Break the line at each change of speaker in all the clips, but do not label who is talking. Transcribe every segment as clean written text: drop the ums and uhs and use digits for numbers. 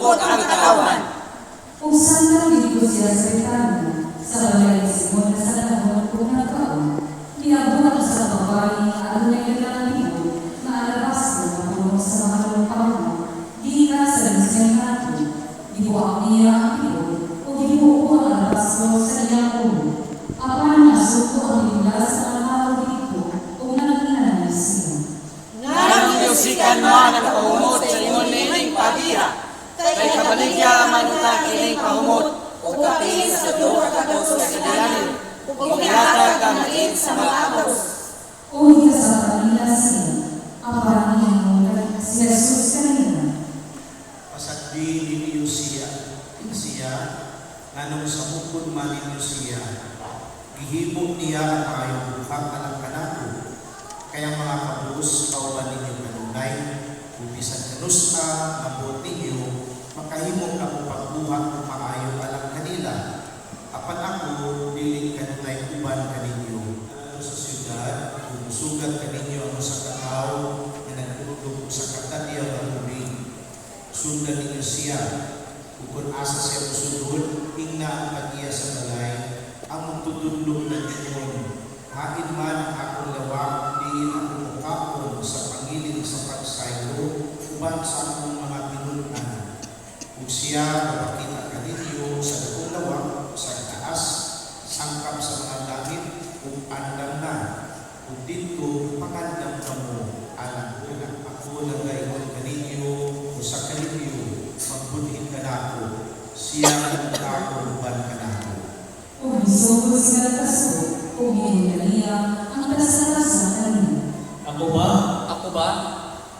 ugod ang katawan.
Usan na dito siya sa Britanya, sa balay Simon na sa dahon kung nagkaon, niabot sa babae at naglalalibo na alabas na mapuno sa mga lumpaw, di ka sa lisyan natin, dibuak niya ang pilon, o dibuko ang alabas mo sa iyang ulo. Apan nasuko ang bigla sa mga tao dito, kung nagkinanan siya.
Nangyusikan mo ang pahumot sa ingon nining pabiha, kay kabaligya manuta kining pahumot, o kapin sa duha katong sa kanilang, o gihatag ang main sa mga apos.
O hiya sa kanila siya, apan niya si Jesus kanina.
Pasagdi ninyo siya, nganong sa bukod man ninyo siya, gihimo niya ang ayong buhang alang kanako, kaya mga kabuos kauban ninyo kanunay, ubisan kanusa, mabot ninyo, makahimo ka mo pagbuhat ng maayo alang kanila. Apan ako, diling kanunay uban kaninyo. Sa siyudad, umusugat kaninyo ang sa katao na nagtutog sa katadyaw ng uling. Sundan ninyo siya, kung asa siya musudod, ingna ang pag-iya sa balay, ang magtutulog ng inyon. Hain man ang akong lawak, diin ang mukakon sa pangiling sa pagsaylo, uban sa akong mga pinunan. Kung siya mapakita kaninyo sa dakong lawak, sa itaas, sangkap sa mga langit, kung andam na, kung dito, pangandam ka mo, alam ko na ako nagayon kaninyo, o sa kaninyo, magbunhin ka na ako, siya ang kakuruban ka na ako.
O hisugod sila kaso, o hinihaliya ang kasarasa kanina.
Ako ba? Ako ba?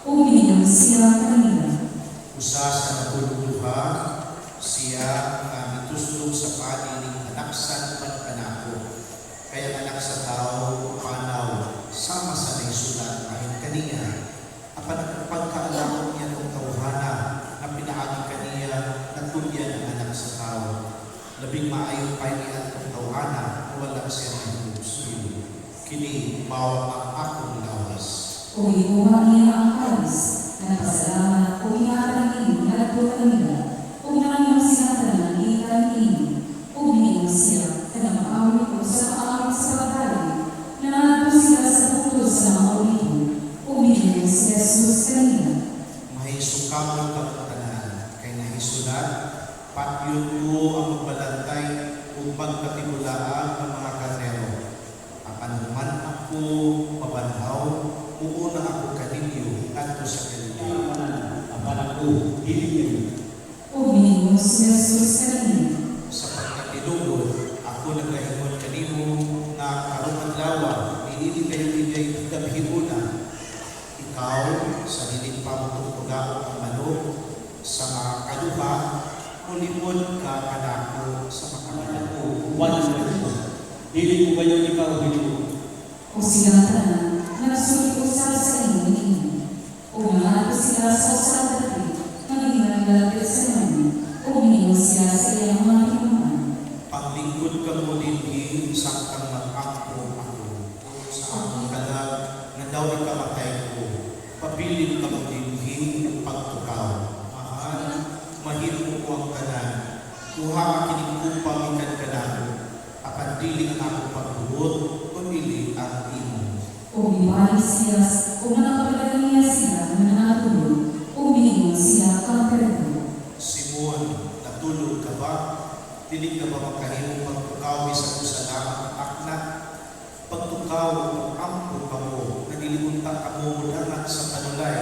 O hiniham siya kanina.
Usa sa naguluha, siya ang ituslog sa panining anaksan pagkanako. Kaya anak sa tao, panaw, sama sa naisulat kahit kaniya. Apan pagkaalakot niya ng tauhana na pinaagi kaniya na tulyan ang anak sa tao. Labing maayong pahingian ng tauhana na walang siya ng kini bawat ang akong lawas.
O iuha niya ang kalis, na pasalamat o iharang ini na kanila, o nangyaw siya kanang ikan ini, o binigyan siya kanang maawit o sa maawit sa pagkali, na nato sila sa bukod sa mga ulihin, o binigyan si Jesus kanila.
Mahisukam ng kapatanan, kay nahisulat, patyod ko ang magbalantay o pagkatibulaan ng mga karnero. Apan man ako mabanhaw, uuna ako kaninyo at sa kaninyo. Apan ako, hilinyo.
O binigyan si Jesus kanila.
Sa pagkatilugod, ako naglahingon kanimo na karong adlaw, niili kayo igay gabihuna. Ikaw, sa dilim pa mutugtugao ang manok, sa mga kaduha, ulimod ka kanako sa makamalan ko.
Dili ko kayo ikaw hinuon.
O sila tanan, nagsulit-usap sa inyo ini. O nangato sila sa usap dati, naging naglalapit sa namin. O binigyan siya sa iyang mga hinuman.
Paglingkod ka mo din saktang mag-akpo ako. Sa akong kalag, na daw ikamatay ko. Pabilin ka mo din pagtukaw. Mahal, mahil mo ang kanan. Kuha ka kinikupang ikan kanan. Apan dili ako pagbuhot, pumili ang imo.
O bibalik siya, o nakapagalaga niya sila na nakatulog, o binigyan siya kang perdon.
Simon, natulog ka ba? Dili ka ba makahimong pagtukaw sa kusalamang at aknak? Pagtukaw o ampo ka mo, nagilimunta ka mo mudangan sa panulay,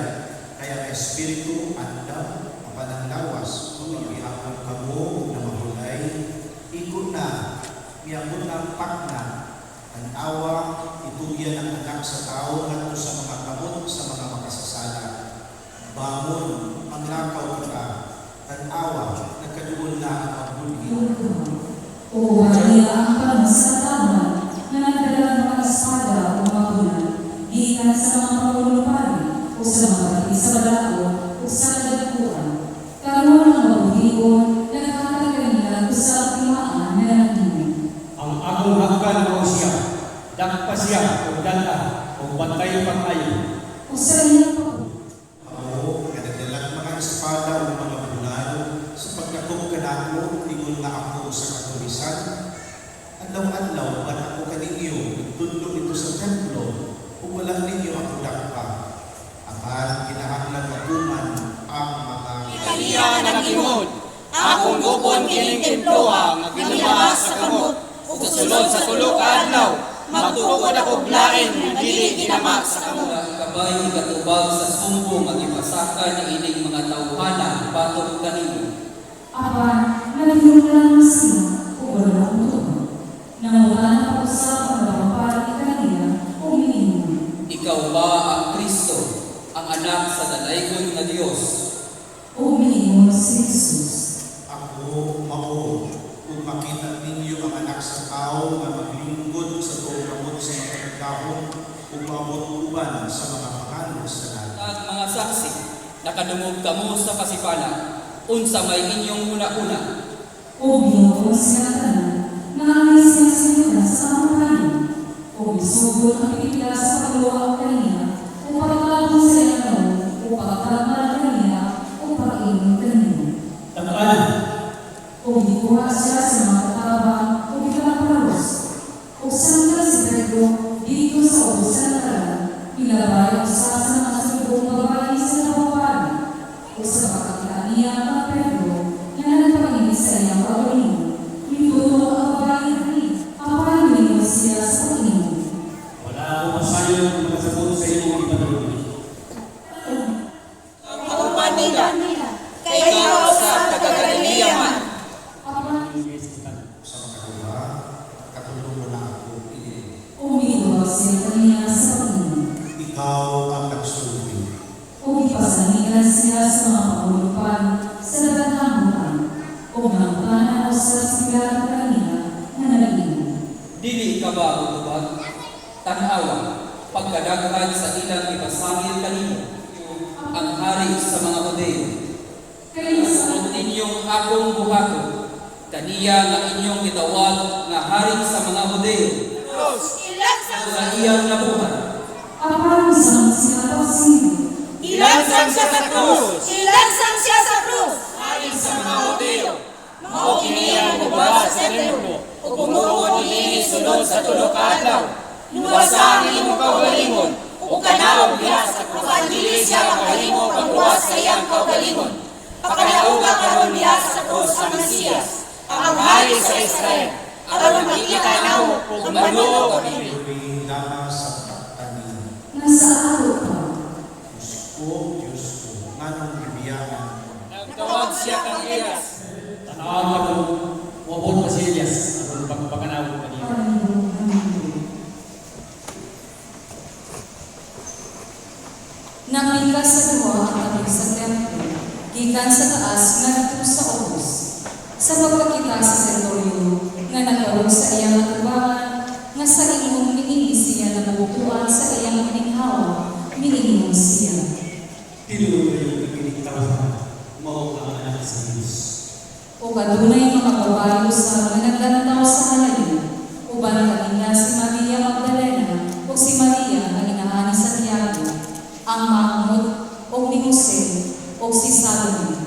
kaya ang espiritu, andam, apan ang lawas, pagpapihapon ka mo na mahulay, ikot na, miyamon ang pakna, ang awa, itugyan ang anak sa tao at sa mga kamot sa mga makasasala. Bangon, manglakaw ka, ang awa, nagkaduol na ang pagbuhi.
O wala ang pagmasalaman na nagdala ng mga espada o mga bulan, gikan sa mga pangulupari o sa mga pati sa balao o sa nagdakuan. Karoon ng mabuhion, nagkakalaga nila o sa timaan na nagdumi.
Ang akong hanggan ko siya, dakpa siya o dala o bantay pang-ayo.
O sa iyang pag
Ako, kadagdalang mga espada o mga bulan,
tingod. Akong gupon kining temploha nga ginama sa kamot. Ug sulod sa tulo ka adlaw, magtukod ako lain nga dili ginama sa kamot.
Kabay katubag sa sumbo magipasaka ni ining mga tawhana batok kanimo.
Apan, naghinulang siya o wala ang tuwa. Nangulan ang usapan na mapapali kanina o minimum.
Ikaw ba ang Kristo, ang anak sa dalaygon nga Dios?
O minimum si Jesus.
Ako mao kung makita ninyo ang anak sa tao nga maglingkod sa tuong kamot sa mga nagkahon ug maabot uban sa mga pangalos sa natin.
At mga saksi, nakadungog kamo sa kasipala, unsa may inyong una-una.
O binuto siya tanan, naangay siya sa inyo sa amahan. O bisugod ang pipila sa pagluwa kanina, o pagkalabang sa inyo, o pagkalabang kanina, o pag-inom kanina.
Tamaan,
O gikuha siya sa mga katabang, o gikaparos. O sandra si Pedro, dito sa obusan na kalan, pinabay ang sa mga subong babae sa nawapan. O sa pagkakita niya ang Pedro, na nagpangini sa iyang pagkain. Minuto ang babae rin, ang pangini siya sa pagkain.
wala akong masayo kung makasagot sa iyong ipanaluli.
Kauban nila, kay ikaw sa taga-Galilea man.
Sa makadua, katulong mo na ako ini.
Umiiwas siya kaniya sa pagkain.
Ikaw ang nagsulti.
O ipasanigan siya sa mga pangulupan sa dagatang o nangpanan o sa sigara kanina na naliin.
Dili ka ba utubag? Tanawa, pagkadaghan sa ilang ipasangil kanimo, ang hari sa mga Hudeo.
Kaya sa
Sunod ninyong akong buhaton, kaniya nga inyong gitawag nga hari sa mga Hudeo. Sa iyang nabuhat,
aparang isang siya pagsino.
Ilansang siya sa krus.
Ilansang siya sa krus.
Ayon sa mga Hudeo, mao kini ang ubas sa templo. Ug pumuod niini sunod sa tulo ka adlaw. Luwasa ang imong kaugalingon, ug kanawag diha sa krus. Dili siya makahimo pagluwas sa iyang kaugalingon. Pakanauga karon diha sa krus ang Mesiyas, ang hari sa Israel. Aron makita namo ug manuo kami.
Uri dama sa pagkanin.
Nasa araw pa.
Diyos ko, nganong bibiyanan ko.
Nagtawag siya kang Elias.
Tanawag ako, wabon ka si Elias, ang pagpapanawag kanina.
Naglikas sa duwa ang tabig sa templo, gikan sa taas ngadto sa obos. Sa pagkakita sa sentoryo, nga nagkaroon sa iyang atubangan, nga sa imong minini siya na nabutuan sa iyang mininghawa, minimum siya.
Tinuloy yung ikinigtawan, mao ang anak sa Diyos.
O kadunay mga babae sa mga naglantaw sa halayo, uban kanina si Maria Magdalena o si Maria ang inaani sa Santiago, ang Mahmud o ni Jose o si Salome.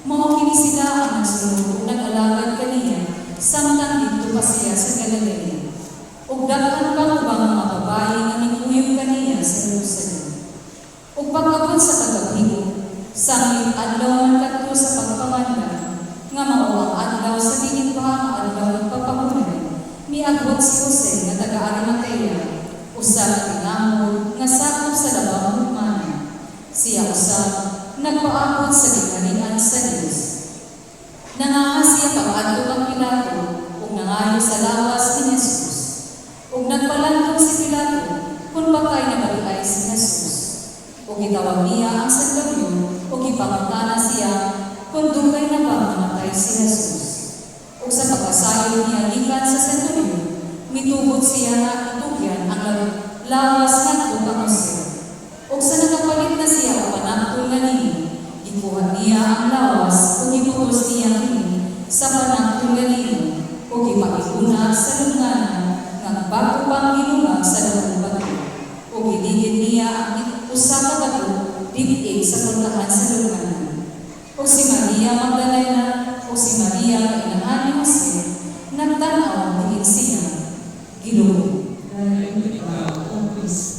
Mga kini sila ang nagsunod o nag-alagad kaniya, samtang dito pa siya sa Galilea. O daghan pa ba mga babae nga nikuyog kaniya sa Jerusalem. O pagkabot sa tagapingo, sangit adlaw man kadto sa pagpamanda, nga mao ang adlaw sa tingin pa ang adlaw ng pagpapagunay, miagwat si Jose nga taga-Arimatea, usa ka tinamod nga sakop sa labang humana. Siya usa nagpaabot sa gingharian sa Dios. Nangangasiya pag-adto kang Pilato, ug nangayo sa lawas ni Jesus. Ug nagpalantong si Pilato kung patay na baliay si Jesus. Ug gitawag niya ang senturyon, ug ipangutana siya kung dugay na ba namatay si Jesus. Ug sa pagkasayo niya gikan sa senturyon, mitubod siya nga itugyan ang lawas ngadto ka Jose. Ug sa nakapalit na siya o panangtong ganini, ikuha niya ang lawas ug iputos niya kini sa panangtong ganini, ug ipakiguna sa lunganan nga bago pang ginungag sa dalawang bato. Ug gidigid niya ang usa ka bato dibig sa puntahan sa lunganan. Ug si Maria Magdalena o si Maria nga inahan ni Jose nagtanaw tingin siya, Ginoo, dahil ikaw o Kristo.